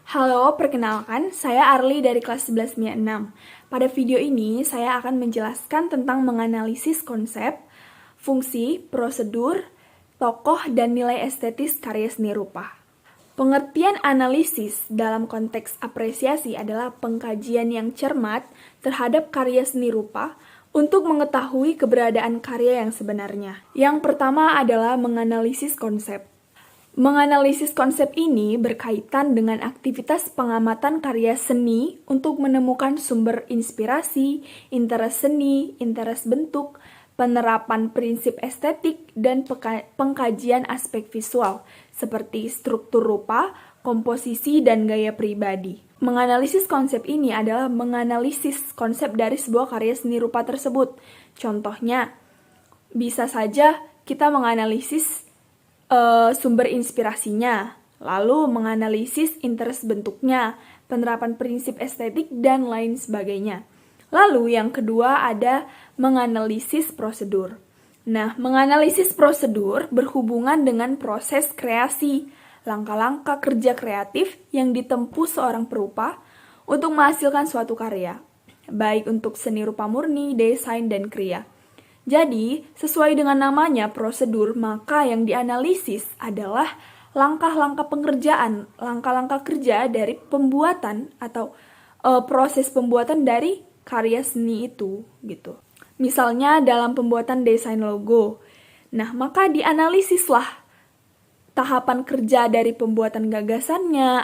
Halo, perkenalkan, saya Arli dari kelas 11 MIA 6. Pada video ini, saya akan menjelaskan tentang menganalisis konsep, fungsi, prosedur, tokoh, dan nilai estetis karya seni rupa. Pengertian analisis dalam konteks apresiasi adalah pengkajian yang cermat terhadap karya seni rupa untuk mengetahui keberadaan karya yang sebenarnya. Yang pertama adalah menganalisis konsep. Menganalisis konsep ini berkaitan dengan aktivitas pengamatan karya seni untuk menemukan sumber inspirasi, interest seni, interest bentuk, penerapan prinsip estetik, dan pengkajian aspek visual, seperti struktur rupa, komposisi, dan gaya pribadi. Menganalisis konsep ini adalah menganalisis konsep dari sebuah karya seni rupa tersebut. Contohnya, bisa saja kita menganalisis sumber inspirasinya, lalu menganalisis interest bentuknya, penerapan prinsip estetik, dan lain sebagainya. Lalu yang kedua ada menganalisis prosedur. Nah, menganalisis prosedur berhubungan dengan proses kreasi, langkah-langkah kerja kreatif yang ditempuh seorang perupa untuk menghasilkan suatu karya, baik untuk seni rupa murni, desain, dan kriya. Jadi, sesuai dengan namanya prosedur, maka yang dianalisis adalah langkah-langkah pengerjaan, langkah-langkah kerja dari pembuatan atau proses pembuatan dari karya seni itu, gitu. Misalnya dalam pembuatan desain logo. Nah, maka dianalisislah tahapan kerja dari pembuatan gagasannya,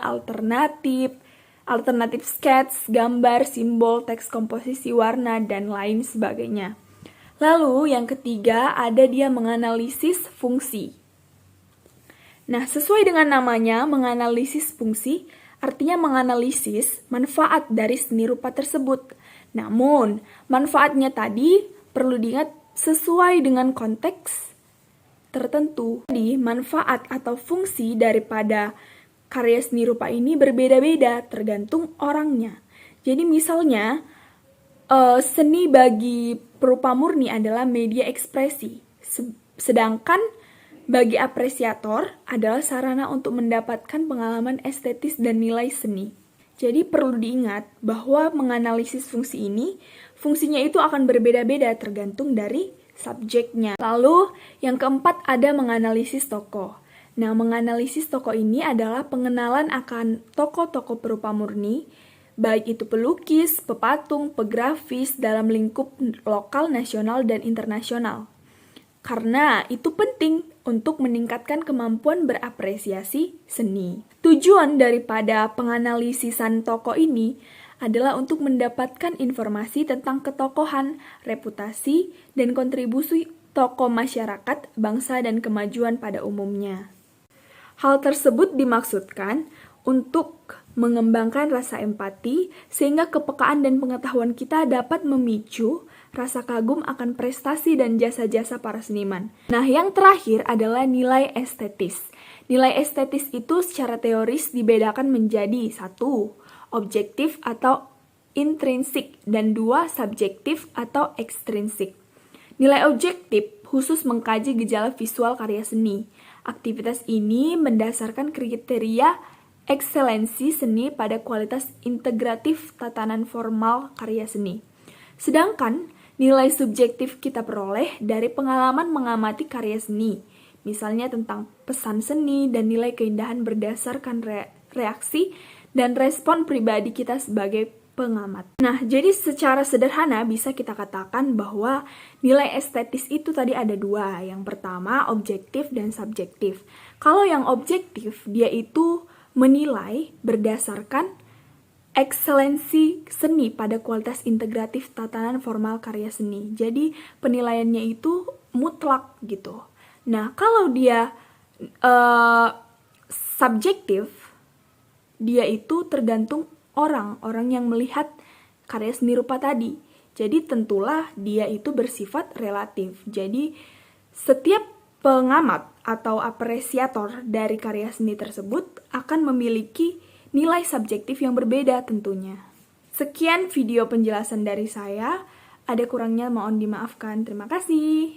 alternatif skets, gambar, simbol, teks komposisi, warna, dan lain sebagainya. Lalu yang ketiga ada dia menganalisis fungsi. Nah, sesuai dengan namanya, menganalisis fungsi artinya menganalisis manfaat dari seni rupa tersebut. Namun, manfaatnya tadi perlu diingat sesuai dengan konteks tertentu. Jadi, manfaat atau fungsi daripada karya seni rupa ini berbeda-beda tergantung orangnya. Jadi misalnya, seni bagi perupa murni adalah media ekspresi, sedangkan bagi apresiator adalah sarana untuk mendapatkan pengalaman estetis dan nilai seni. Jadi perlu diingat bahwa menganalisis fungsi ini, fungsinya itu akan berbeda-beda tergantung dari subjeknya. Lalu yang keempat ada menganalisis tokoh. Nah, menganalisis tokoh ini adalah pengenalan akan tokoh-tokoh perupa murni, baik itu pelukis, pepatung, pegrafis dalam lingkup lokal, nasional, dan internasional. Karena itu penting untuk meningkatkan kemampuan berapresiasi seni. Tujuan daripada penganalisisan tokoh ini adalah untuk mendapatkan informasi tentang ketokohan, reputasi, dan kontribusi tokoh masyarakat, bangsa, dan kemajuan pada umumnya. Hal tersebut dimaksudkan untuk mengembangkan rasa empati sehingga kepekaan dan pengetahuan kita dapat memicu rasa kagum akan prestasi dan jasa-jasa para seniman. Nah, yang terakhir adalah nilai estetis. Nilai estetis itu secara teoris dibedakan menjadi 1. Objektif atau intrinsik dan 2. Subjektif atau ekstrinsik. Nilai objektif khusus mengkaji gejala visual karya seni. Aktivitas ini mendasarkan kriteria ekselensi seni pada kualitas integratif tatanan formal karya seni. Sedangkan nilai subjektif kita peroleh dari pengalaman mengamati karya seni, misalnya tentang pesan seni dan nilai keindahan berdasarkan reaksi dan respon pribadi kita sebagai pengamat. Nah, jadi secara sederhana bisa kita katakan bahwa nilai estetis itu tadi ada 2. Yang pertama, objektif dan subjektif. Kalau yang objektif, dia itu menilai berdasarkan ekselensi seni pada kualitas integratif tatanan formal karya seni. Jadi, penilaiannya itu mutlak gitu. Nah, kalau dia subjektif, dia itu tergantung orang yang melihat karya seni rupa tadi. Jadi tentulah dia itu bersifat relatif. Jadi setiap pengamat atau apresiator dari karya seni tersebut akan memiliki nilai subjektif yang berbeda tentunya. Sekian video penjelasan dari saya. Ada kurangnya mohon dimaafkan. Terima kasih.